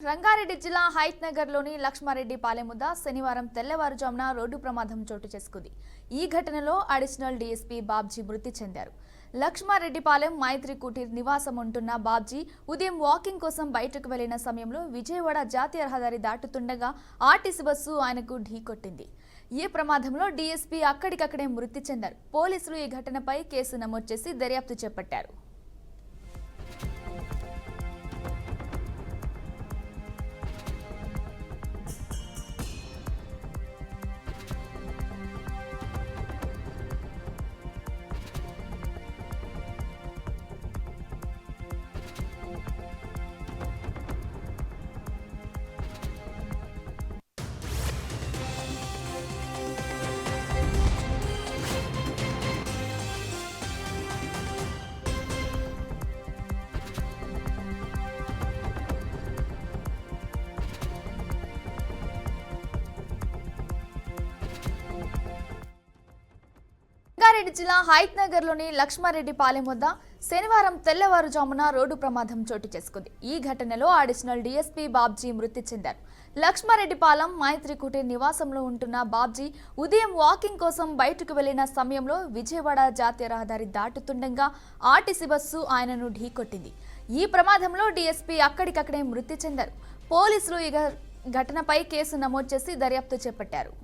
రంగారెడ్డి జిల్లా హైత్ నగర్లోని లక్ష్మారెడ్డిపాలెం వద్ద శనివారం తెల్లవారుజామున రోడ్డు ప్రమాదం చోటు చేసుకుంది. ఈ ఘటనలో అడిషనల్ డీఎస్పీ బాబ్జీ మృతి చెందారు. లక్ష్మారెడ్డిపాలెం మైత్రి కుటీర్ నివాసం ఉంటున్న బాబ్జీ ఉదయం వాకింగ్ కోసం బయటకు వెళ్లిన సమయంలో విజయవాడ జాతీయ రహదారి దాటుతుండగా ఆర్టీసీ బస్సు ఆయనకు ఢీకొట్టింది. ఈ ప్రమాదంలో డీఎస్పీ అక్కడికక్కడే మృతి చెందారు. పోలీసులు ఈ ఘటనపై కేసు నమోదు చేసి దర్యాప్తు చేపట్టారు. రంగారెడ్డి జిల్లా హైత్ నగర్లోని లక్ష్మారెడ్డిపాలెం వద్ద శనివారం తెల్లవారుజామున రోడ్డు ప్రమాదం చోటు చేసుకుంది. ఈ ఘటనలో అడిషనల్ డీఎస్పీ బాబ్జీ మృతి చెందారు. లక్ష్మారెడ్డిపాలెం మైత్రి కుటీర్ నివాసంలో ఉంటున్న బాబ్జీ ఉదయం వాకింగ్ కోసం బయటకు వెళ్లిన సమయంలో విజయవాడ జాతీయ రహదారి దాటుతుండగా ఆర్టీసీ బస్సు ఆయనను ఢీకొట్టింది. ఈ ప్రమాదంలో డీఎస్పీ అక్కడికక్కడే మృతి చెందారు. పోలీసులు ఈ ఘటనపై కేసు నమోదు చేసి దర్యాప్తు చేపట్టారు.